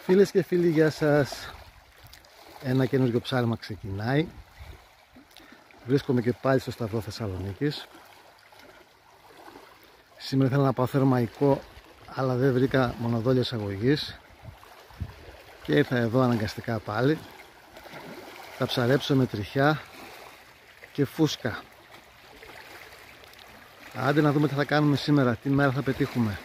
Φίλες και φίλοι, γεια σας. Ένα καινούργιο ψάρεμα ξεκινάει. Βρίσκομαι και πάλι στο Σταυρό Θεσσαλονίκης. Σήμερα ήθελα να πάω θερμαϊκό, αλλά δεν βρήκα μονοδόλια εισαγωγής και ήρθα εδώ αναγκαστικά πάλι. Θα ψαρέψω με τριχιά και φούσκα. Άντε να δούμε τι θα κάνουμε σήμερα, τι μέρα θα πετύχουμε.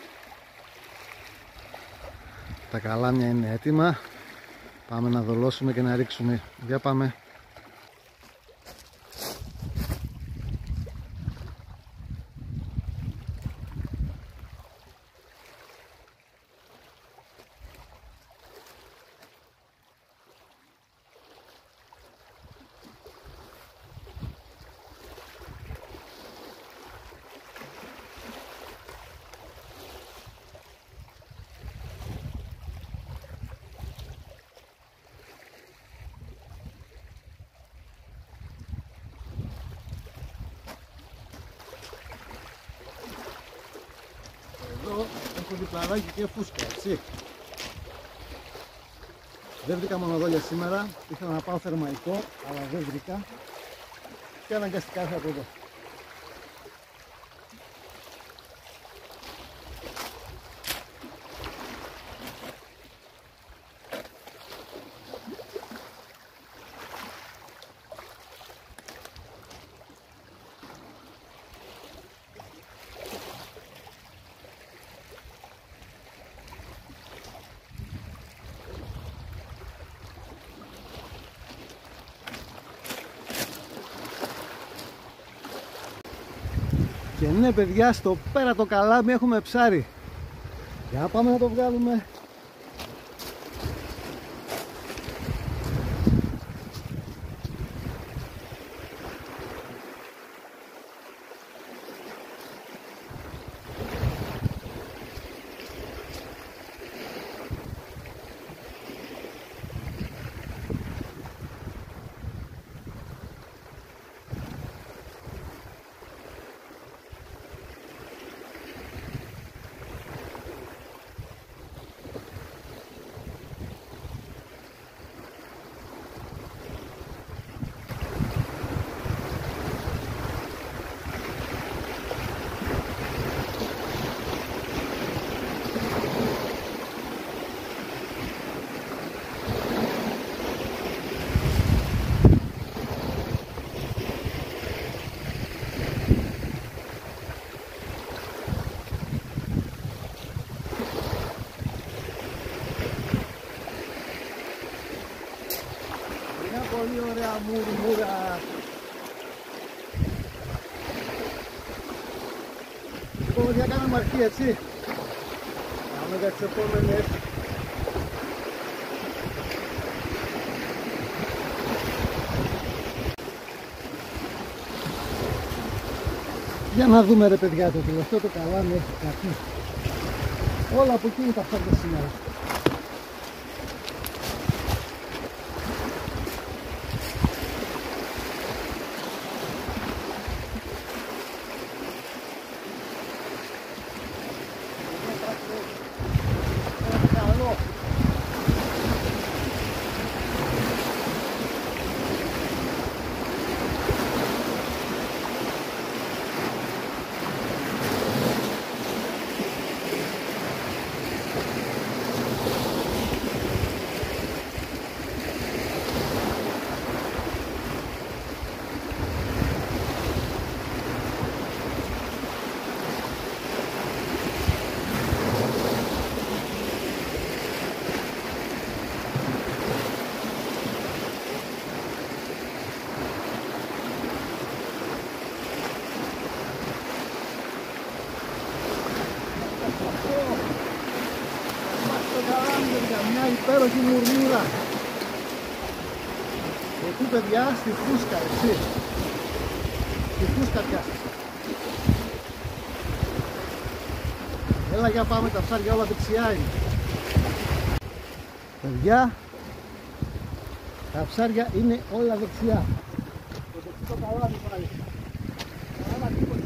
Τα καλάμια είναι έτοιμα. Πάμε να δολώσουμε και να ρίξουμε. Για πάμε. Εδώ έχω διπλαράκι και φούσκα, έτσι. Δεν βρήκα μονοδόλια σήμερα, ήθελα να πάω θερμαϊκό, αλλά δεν βρήκα και αναγκαστικά ήρθα από εδώ. Και ναι παιδιά, στο πέρα το καλάμι έχουμε ψάρι. Για πάμε να το βγάλουμε. Πολύ ωραία μουρμούρα. Λοιπόν, παιδιά, κάναμε αρχή, έτσι. Πάμε για τις επόμενες. Για να δούμε ρε παιδιά, το τελευταίο το καλάμι έχει κάτι. Όλα από εκεί τα φτάνουν σήμερα. Μια υπέροχη μουρμούρα. Εκεί παιδιά, στη φούσκα, έτσι. Στη φούσκα πιάσαμε. Έλα για πάμε, τα ψάρια όλα δεξιά είναι. Παιδιά, τα ψάρια είναι όλα δεξιά. Το δεξιό καλάμι πάλι. Καλά τίποτα.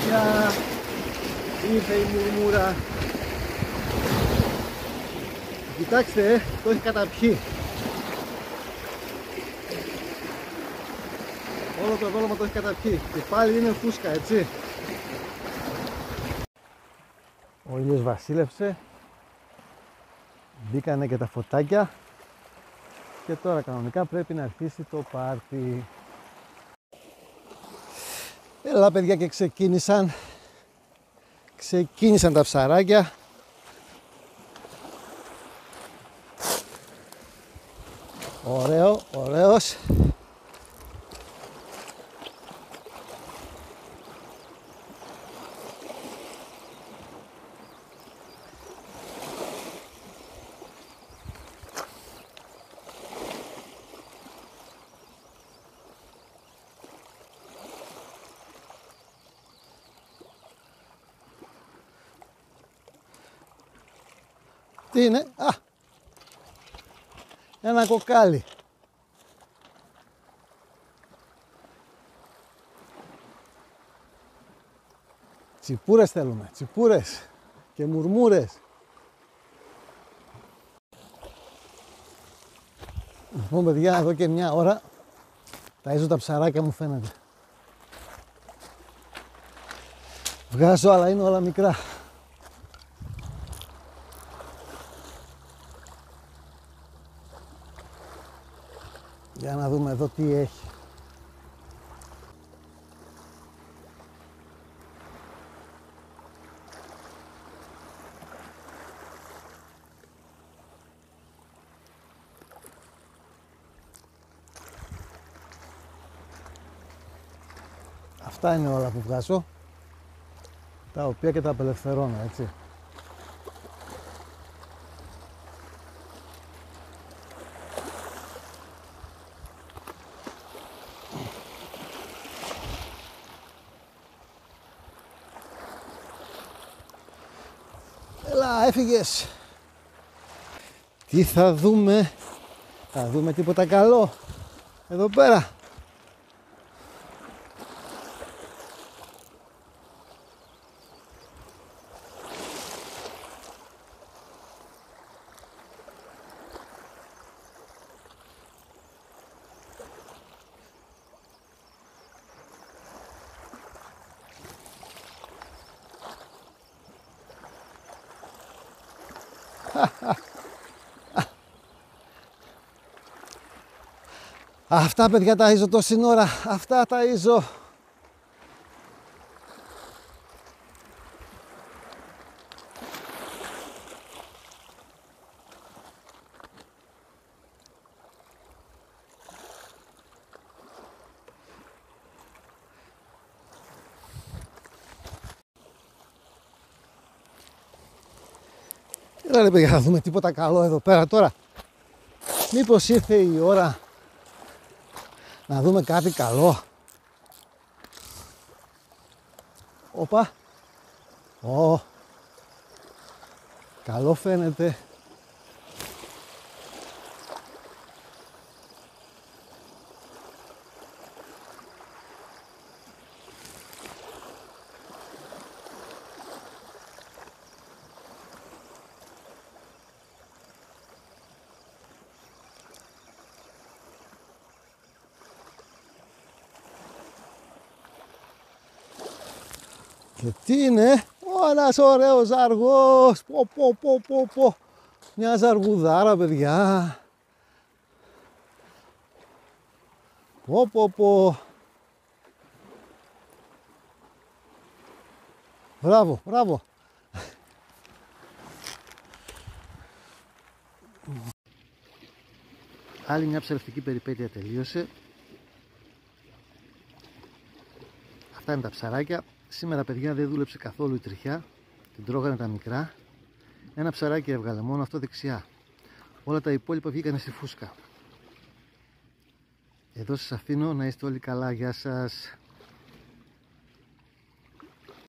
παιδιά, ήρθε η μουρμούρα. Κοιτάξτε, το έχει καταπιεί. Όλο το δόλωμα το έχει καταπιεί και πάλι είναι φούσκα, έτσι. Ο ήλιος βασίλευσε, μπήκανε και τα φωτάκια και τώρα κανονικά πρέπει να αρχίσει το πάρτι. Έλα παιδιά, και ξεκίνησαν τα ψαράκια. Ωραίος. Τι είναι? Ένα κοκάλι. Τσιπούρες θέλουμε, τσιπούρες και μουρμούρες. Λοιπόν παιδιά, εδώ και μια ώρα ταΐζω τα ψαράκια μου, φαίνεται. Βγάζω, αλλά είναι όλα μικρά. Για να δούμε εδώ τι έχει. Αυτά είναι όλα που βγάζω, τα οποία και τα απελευθερώνω, έτσι. Έλα, έφυγες. Τι θα δούμε? Θα δούμε τίποτα καλό εδώ πέρα? Αυτά παιδιά ταΐζω τόση ώρα, αυτά ταΐζω. Έλα ρε παιδιά, θα δούμε τίποτα καλό εδώ πέρα τώρα? Μήπως ήρθε η ώρα να δούμε κάτι καλό? Όπα. Καλό φαίνεται. Και τι είναι? Ένας ωραίος ζαργός. Πω. Μια ζαργουδάρα παιδιά. Πω. Μπράβο. Άλλη μια ψαρευτική περιπέτεια τελείωσε. Αυτά είναι τα ψαράκια. Σήμερα παιδιά δεν δούλεψε καθόλου η τριχιά, την τρώγανε τα μικρά. Ένα ψαράκι έβγαλε μόνο, αυτό δεξιά. Όλα τα υπόλοιπα βγήκανε στη φούσκα. Εδώ σας αφήνω, να είστε όλοι καλά, γεια σας.